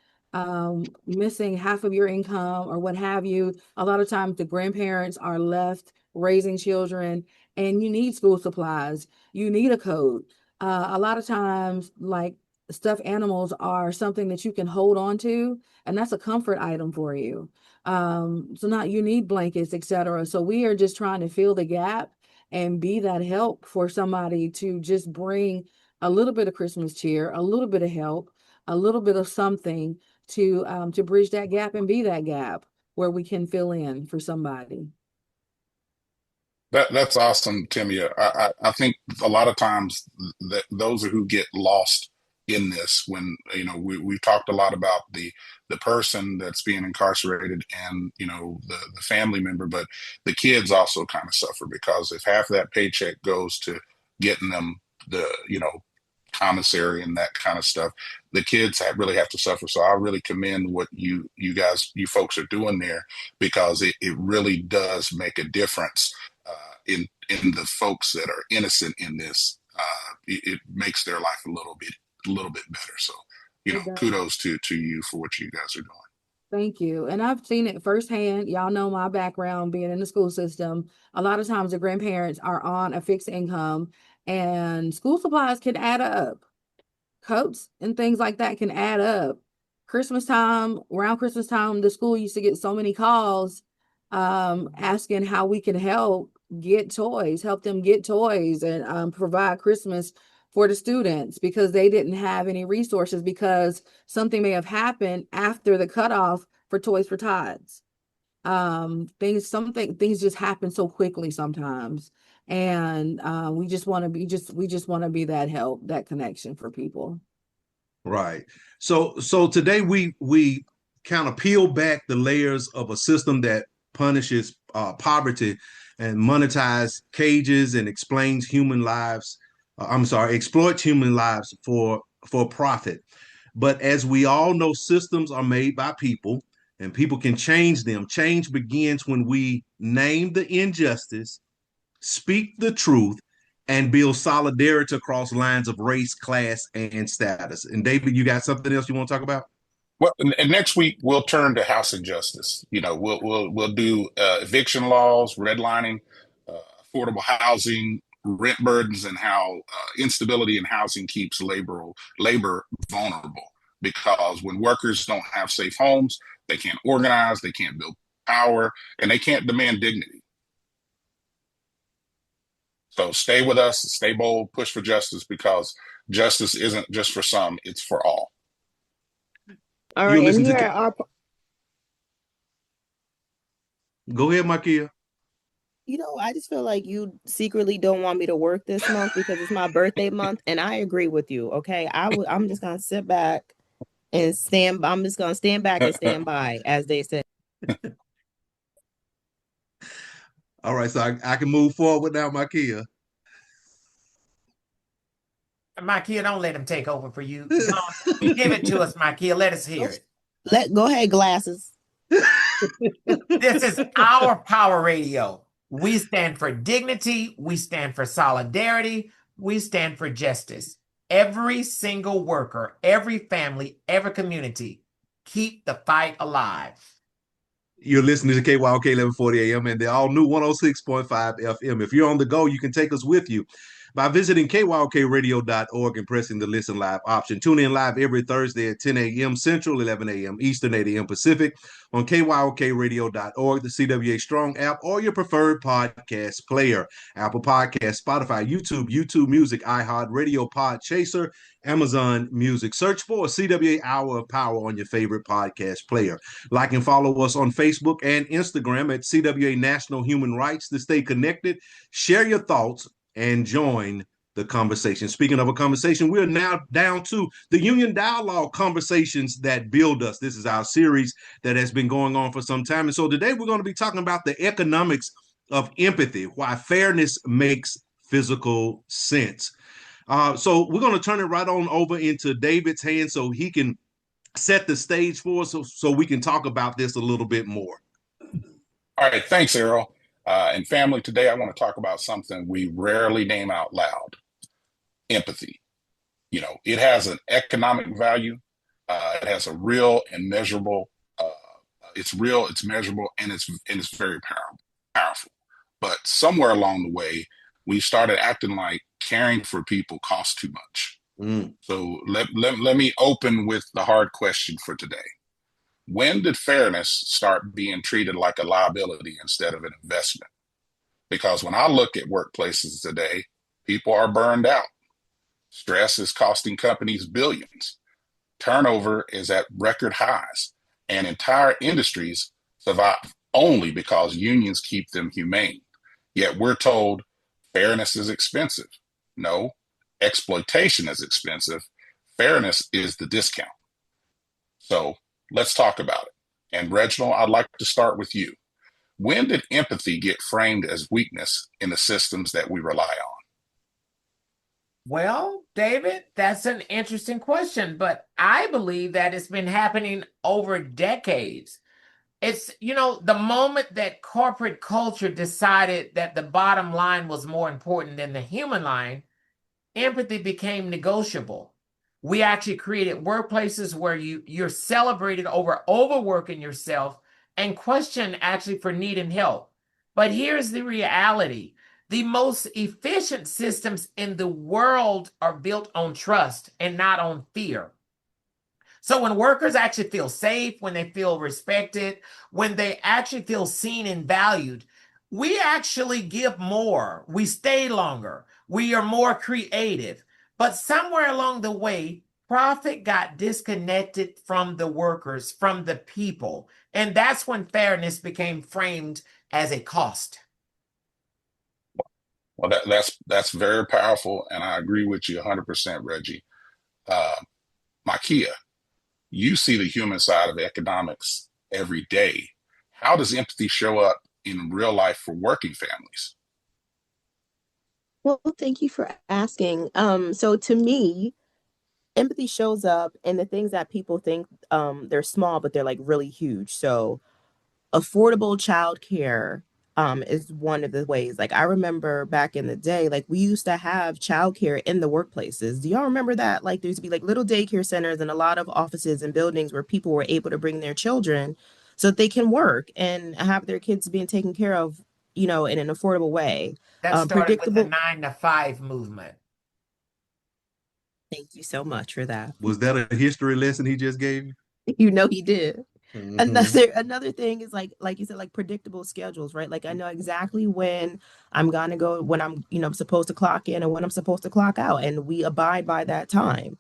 missing half of your income or what have you. A lot of times, the grandparents are left raising children, and you need school supplies. You need a coat. A lot of times, like, stuffed animals are something that you can hold on to, and that's a comfort item for you. So now you need blankets, etc. So we are just trying to fill the gap and be that help for somebody to just bring a little bit of Christmas cheer, a little bit of help, a little bit of something to bridge that gap and be that gap where we can fill in for somebody. That's awesome, Timmia. I think a lot of times that those are who get lost in this. When we've talked a lot about the person that's being incarcerated and the family member, but the kids also kind of suffer, because if half that paycheck goes to getting them the commissary and that kind of stuff, the kids really have to suffer. So I really commend what you folks are doing there, because it really does make a difference in the folks that are innocent in this. It makes their life a little bit better. So kudos to you for what you guys are doing. Thank you. And I've seen it firsthand. Y'all know my background being in the school system. A lot of times the grandparents are on a fixed income, and school supplies can add up. Coats and things like that can add up. Around Christmas time, the school used to get so many calls asking how we can help them get toys and provide Christmas for the students because they didn't have any resources because something may have happened after the cutoff for Toys for Tots. Things just happen so quickly sometimes. And we just want to be that help, that connection for people. Right. So today we kind of peel back the layers of a system that punishes poverty and monetize cages and explains human lives. Exploits human lives for profit. But as we all know, systems are made by people and people can change them. Change begins when we name the injustice, speak the truth, and build solidarity across lines of race, class, and status. And David, you got something else you want to talk about? Well, and next week we'll turn to house injustice. You know, we'll do eviction laws, redlining, affordable housing, rent burdens, and how instability in housing keeps labor vulnerable. Because when workers don't have safe homes, they can't organize, they can't build power, and they can't demand dignity. So stay with us, stay bold, push for justice, because justice isn't just for some, it's for all. All right, and here are Go ahead, Mikeya. You know, I just feel like you secretly don't want me to work this month because it's my birthday month, and I agree with you. Okay, I'm just gonna sit back and stand. I'm just gonna stand back and stand by, as they say. All right, so I can move forward now, Mikeya. Mikeya, don't let him take over for you. Give it to us, Mikeya. Let us hear it. Go ahead, glasses. This is our Power Radio. We stand for dignity. We stand for solidarity. We stand for justice. Every single worker, every family, every community, keep the fight alive. You're listening to KYOK 1140 AM and the all-new 106.5 FM. If you're on the go, you can take us with you by visiting kyokradio.org and pressing the Listen Live option. Tune in live every Thursday at 10 a.m. Central, 11 a.m. Eastern, 8 a.m. Pacific on kyokradio.org, the CWA Strong app, or your preferred podcast player. Apple Podcasts, Spotify, YouTube Music, iHeartRadio, Podchaser, Amazon Music. Search for CWA Hour of Power on your favorite podcast player. Like and follow us on Facebook and Instagram at CWA National Human Rights to stay connected. Share your thoughts and join the conversation. Speaking of a conversation, we're now down to the Union Dialogue Conversations That Build Us. This is our series that has been going on for some time. And so today we're going to be talking about the economics of empathy, why fairness makes fiscal sense. So we're going to turn it right on over into David's hands so he can set the stage for us so we can talk about this a little bit more. All right, thanks, Errol. And family, today I want to talk about something we rarely name out loud: empathy. You know, it has an economic value. It has a real and measurable. It's real, it's measurable, and it's very powerful. But somewhere along the way, we started acting like caring for people costs too much. So let me open with the hard question for today. When did fairness start being treated like a liability instead of an investment? Because when I look at workplaces today, people are burned out. Stress is costing companies billions. Turnover is at record highs, and entire industries survive only because unions keep them humane. Yet we're told fairness is expensive. No, exploitation is expensive. Fairness is the discount. So let's talk about it. And Reginald, I'd like to start with you. When did empathy get framed as weakness in the systems that we rely on? Well, David, that's an interesting question, but I believe that it's been happening over decades. It's, the moment that corporate culture decided that the bottom line was more important than the human line, empathy became negotiable. We actually created workplaces where you're celebrated over overworking yourself and questioned actually for needing help. But here's the reality. The most efficient systems in the world are built on trust and not on fear. So when workers actually feel safe, when they feel respected, when they actually feel seen and valued, we actually give more. We stay longer. We are more creative. But somewhere along the way, profit got disconnected from the workers, from the people. And that's when fairness became framed as a cost. Well, that's very powerful, and I agree with you 100%, Reggie. Mikeya, you see the human side of economics every day. How does empathy show up in real life for working families? Well, thank you for asking. So to me, empathy shows up in the things that people think they're small, but they're like really huge. So affordable childcare is one of the ways. Like I remember back in the day, like we used to have childcare in the workplaces. Do y'all remember that? Like there used to be like little daycare centers and a lot of offices and buildings where people were able to bring their children so that they can work and have their kids being taken care of, you know, in an affordable way. That started with the Predictable. 9 to 5 movement. Thank you so much for that. Was that a history lesson he just gave you? You know he did. Mm-hmm. Another thing is like you said, like predictable schedules, right? Like I know exactly when I'm gonna go, when I'm, you know, supposed to clock in and when I'm supposed to clock out, and we abide by that time.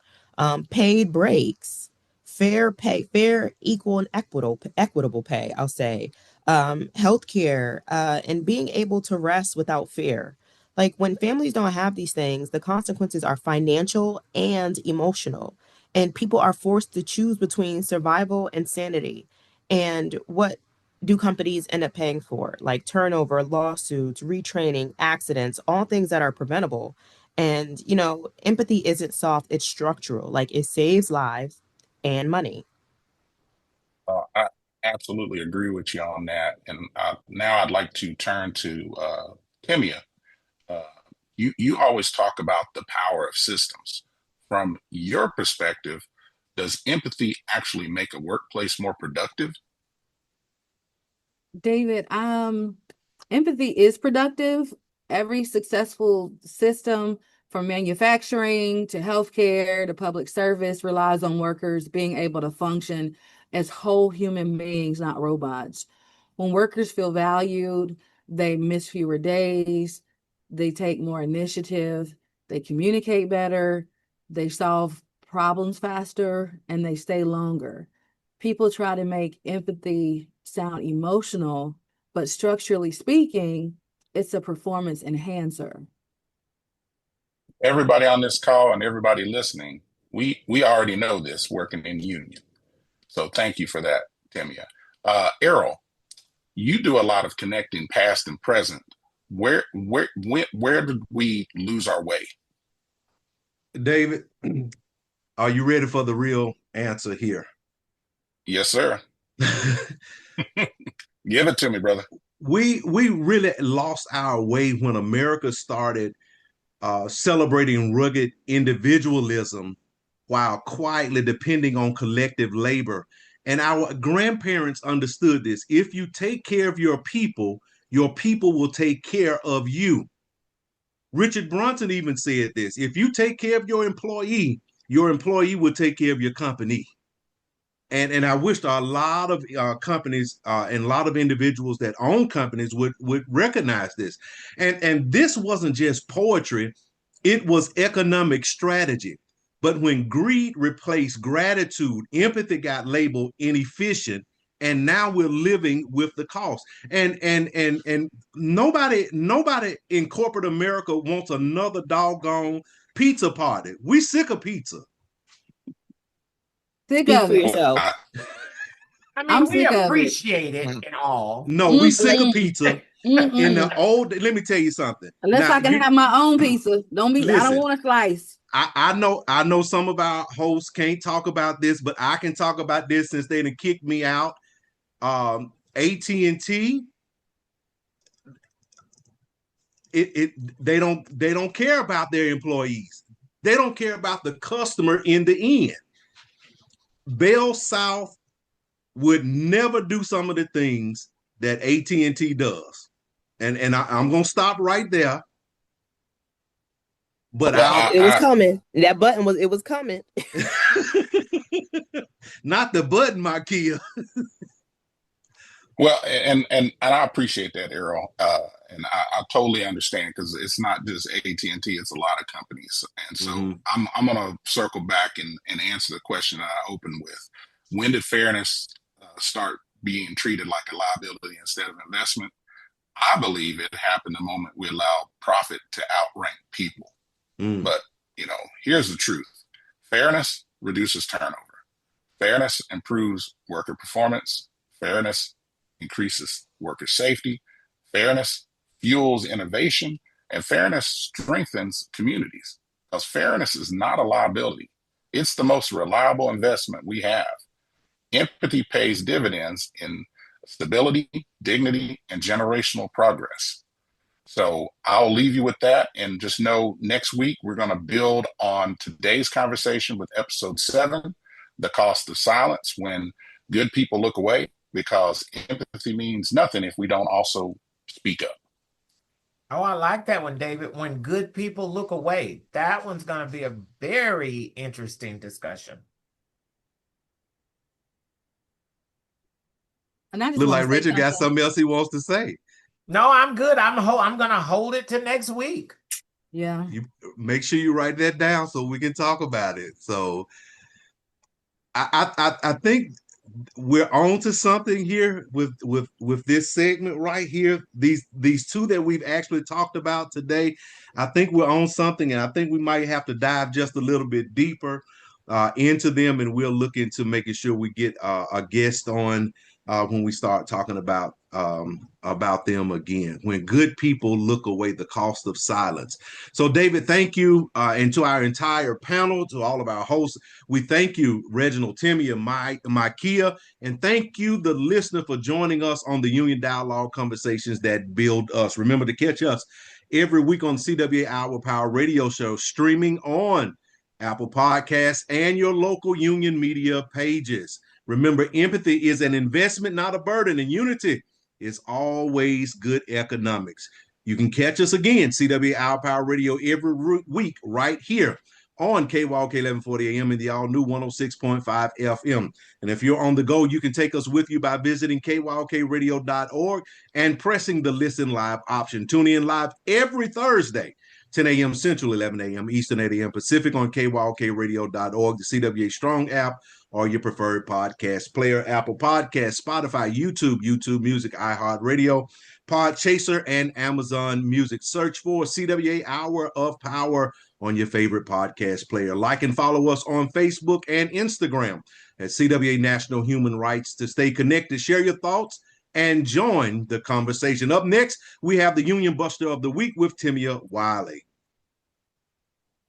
Paid breaks, fair pay, fair, equal, and equitable pay, I'll say. Healthcare, and being able to rest without fear. Like when families don't have these things, the consequences are financial and emotional, and people are forced to choose between survival and sanity. And what do companies end up paying for? Like turnover, lawsuits, retraining, accidents, all things that are preventable. And, you know, empathy isn't soft, it's structural. Like it saves lives and money. I absolutely agree with you on that. And now I'd like to turn to Timmia. Uh, you always talk about the power of systems. From your perspective, does empathy actually make a workplace more productive? David, empathy is productive. Every successful system, from manufacturing to healthcare to public service, relies on workers being able to function as whole human beings, not robots. When workers feel valued, they miss fewer days, they take more initiative, they communicate better, they solve problems faster, and they stay longer. People try to make empathy sound emotional, but structurally speaking, it's a performance enhancer. Everybody on this call and everybody listening, we already know this working in union. So thank you for that, Timmia. Errol, you do a lot of connecting past and present. Where did we lose our way? David, are you ready for the real answer here? Yes, sir. Give it to me, brother. We really lost our way when America started celebrating rugged individualism while quietly depending on collective labor. And our grandparents understood this. If you take care of your people will take care of you. Richard Branson even said this. If you take care of your employee will take care of your company. And I wish a lot of companies and a lot of individuals that own companies would recognize this. And this wasn't just poetry, it was economic strategy. But when greed replaced gratitude, empathy got labeled inefficient, and now we're living with the cost. And nobody in corporate America wants another doggone pizza party. We sick of pizza. Sick Speak of for it. yourself. I mean, I'm we sick of it. appreciate it and all. No, we sick of pizza. In the Mm-mm. old, let me tell you something. Unless Now, I can have my own pizza. I don't listen, want a slice. I know some of our hosts can't talk about this, but I can talk about this since they done kicked me out. AT&T, they don't care about their employees. They don't care about the customer in the end. Bell South would never do some of the things that AT&T does. And I'm gonna stop right there. But Well, It was coming. That button was, it was coming. not the button, Mikeya. well, and I appreciate that, Errol. And I totally understand, because it's not just AT&T, it's a lot of companies. And so I'm going to circle back and answer the question that I opened with. When did fairness start being treated like a liability instead of investment? I believe it happened the moment we allowed profit to outrank people. But, here's the truth. Fairness reduces turnover. Fairness improves worker performance. Fairness increases worker safety. Fairness fuels innovation, and fairness strengthens communities, because fairness is not a liability. It's the most reliable investment we have. Empathy pays dividends in stability, dignity, and generational progress. So I'll leave you with that, and just know next week we're going to build on today's conversation with episode 7, the cost of silence when good people look away, because empathy means nothing if we don't also speak up. Oh, I like that one, David. When good people look away. That one's going to be a very interesting discussion. And I just Look want like to say Richard got something else he wants to say. No, I'm good. I'm going to hold it to next week. Yeah. You make sure you write that down so we can talk about it. So I think we're on to something here with this segment right here. These two that we've actually talked about today, I think we're on something, and I think we might have to dive just a little bit deeper into them, and we'll look into making sure we get a guest on when we start talking about them again. When good people look away, the cost of silence. So, David, thank you, and to our entire panel, to all of our hosts, we thank you, Reginald, Timmia, Mikeya, and thank you, the listener, for joining us on the Union Dialogue Conversations that Build Us. Remember to catch us every week on CWA Our Power Radio Show, streaming on Apple Podcasts and your local union media pages. Remember, empathy is an investment, not a burden, and unity is always good economics. You can catch us again, CWA Our Power Radio, every week right here on KWALK 1140 AM and the all-new 106.5 FM. And if you're on the go, you can take us with you by visiting kwalkradio.org and pressing the Listen Live option. Tune in live every Thursday, 10 a.m. Central, 11 a.m. Eastern, 8 a.m. Pacific on kwalkradio.org, the CWA Strong app, or your preferred podcast player, Apple Podcasts, Spotify, YouTube Music, iHeartRadio, Podchaser, and Amazon Music. Search for CWA Hour of Power on your favorite podcast player. Like and follow us on Facebook and Instagram at CWA National Human Rights to stay connected. Share your thoughts and join the conversation. Up next, we have the Union Buster of the Week with Timmia Wiley.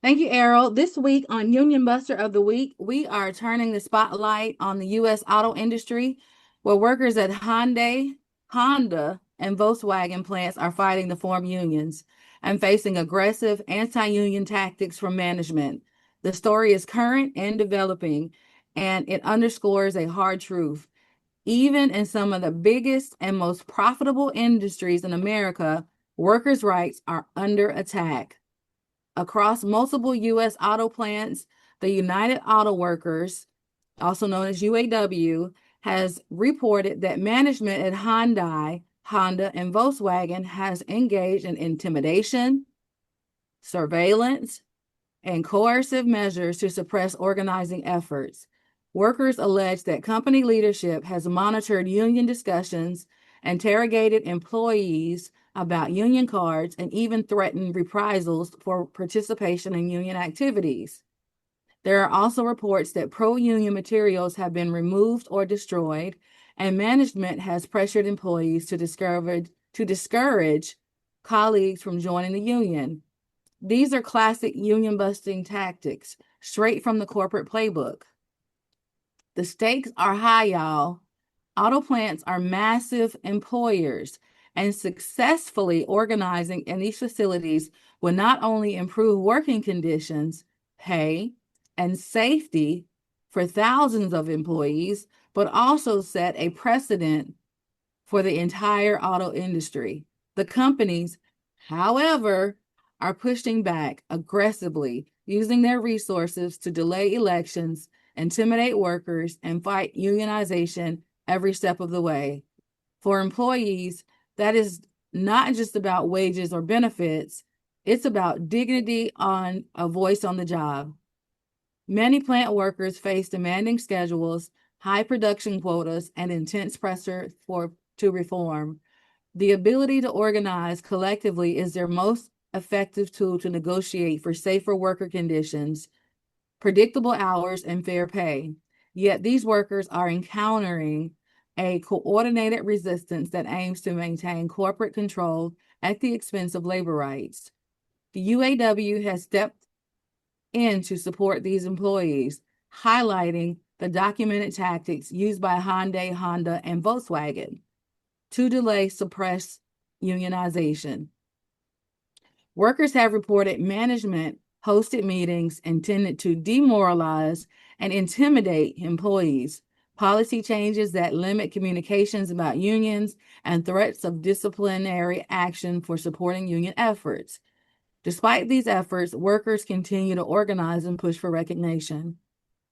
Thank you, Errol. This week on Union Buster of the Week, we are turning the spotlight on the U.S. auto industry, where workers at Hyundai, Honda, and Volkswagen plants are fighting to form unions and facing aggressive anti-union tactics from management. The story is current and developing, and it underscores a hard truth. Even in some of the biggest and most profitable industries in America, workers' rights are under attack. Across multiple U.S. auto plants, the United Auto Workers, also known as UAW, has reported that management at Hyundai, Honda, and Volkswagen has engaged in intimidation, surveillance, and coercive measures to suppress organizing efforts. Workers allege that company leadership has monitored union discussions, interrogated employees about union cards, and even threatened reprisals for participation in union activities. There are also reports that pro-union materials have been removed or destroyed, and management has pressured employees to discourage colleagues from joining the union. These are classic union-busting tactics, straight from the corporate playbook. The stakes are high, y'all. Auto plants are massive employers, and successfully organizing in these facilities will not only improve working conditions, pay, and safety for thousands of employees, but also set a precedent for the entire auto industry. The companies, however, are pushing back aggressively, using their resources to delay elections, intimidate workers, and fight unionization every step of the way. For employees, that is not just about wages or benefits. It's about dignity on a voice on the job. Many plant workers face demanding schedules, high production quotas, and intense pressure to reform. The ability to organize collectively is their most effective tool to negotiate for safer worker conditions, predictable hours, and fair pay. Yet these workers are encountering a coordinated resistance that aims to maintain corporate control at the expense of labor rights. The UAW has stepped in to support these employees, highlighting the documented tactics used by Hyundai, Honda, and Volkswagen to delay, suppress unionization. Workers have reported management hosted meetings intended to demoralize and intimidate employees, policy changes that limit communications about unions, and threats of disciplinary action for supporting union efforts. Despite these efforts, workers continue to organize and push for recognition.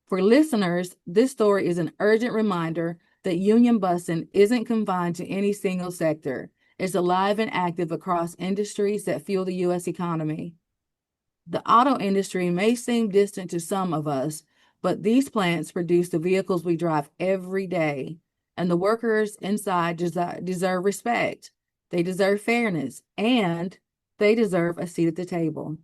For listeners, this story is an urgent reminder that union busting isn't confined to any single sector. It's alive and active across industries that fuel the U.S. economy. The auto industry may seem distant to some of us, but these plants produce the vehicles we drive every day, and the workers inside deserve respect. They deserve fairness, and they deserve a seat at the table.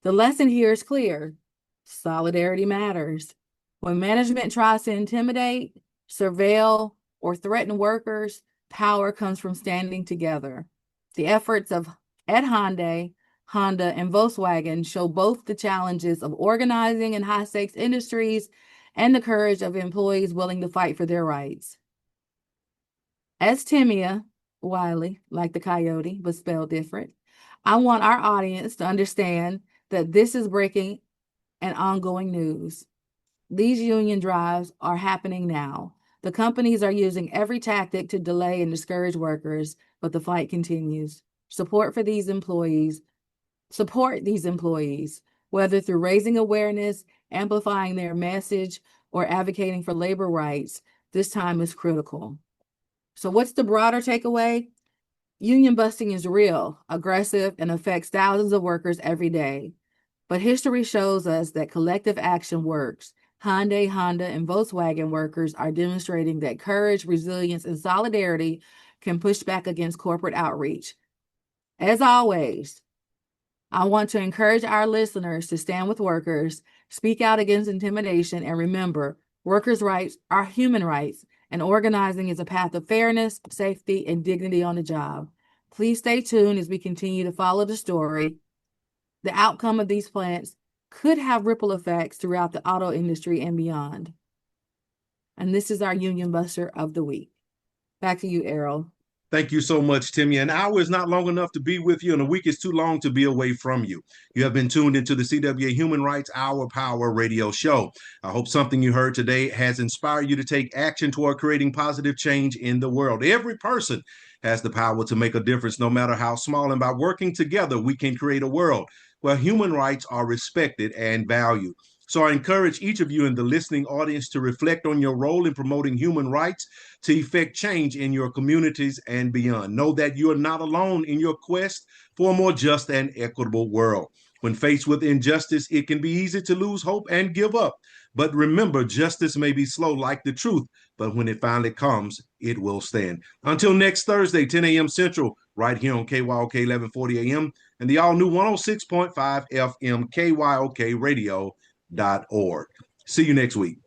The lesson here is clear. Solidarity matters. When management tries to intimidate, surveil, or threaten workers, power comes from standing together. The efforts at Hyundai, Honda, and Volkswagen show both the challenges of organizing in high-stakes industries and the courage of employees willing to fight for their rights. As Timmia Wiley, like the coyote, but spelled different, I want our audience to understand that this is breaking and ongoing news. These union drives are happening now. The companies are using every tactic to delay and discourage workers, but the fight continues. Support these employees, whether through raising awareness, amplifying their message, or advocating for labor rights. This time is critical. So what's the broader takeaway? Union busting is real, aggressive, and affects thousands of workers every day. But history shows us that collective action works. Hyundai, Honda, and Volkswagen workers are demonstrating that courage, resilience, and solidarity can push back against corporate outreach. As always, I want to encourage our listeners to stand with workers, speak out against intimidation, and remember, workers' rights are human rights, and organizing is a path of fairness, safety, and dignity on the job. Please stay tuned as we continue to follow the story. The outcome of these plants could have ripple effects throughout the auto industry and beyond. And this is our Union Buster of the Week. Back to you, Errol. Thank you so much, Timmia. An hour is not long enough to be with you, and a week is too long to be away from you. You have been tuned into the CWA Human Rights Hour Power Radio Show. I hope something you heard today has inspired you to take action toward creating positive change in the world. Every person has the power to make a difference, no matter how small, and by working together, we can create a world where human rights are respected and valued. So I encourage each of you in the listening audience to reflect on your role in promoting human rights to effect change in your communities and beyond. Know that you are not alone in your quest for a more just and equitable world. When faced with injustice, it can be easy to lose hope and give up. But remember, justice may be slow like the truth, but when it finally comes, it will stand. Until next Thursday, 10 a.m. Central, right here on KYOK 1140 a.m. and the all-new 106.5 FM KYOK Radio.org. See you next week.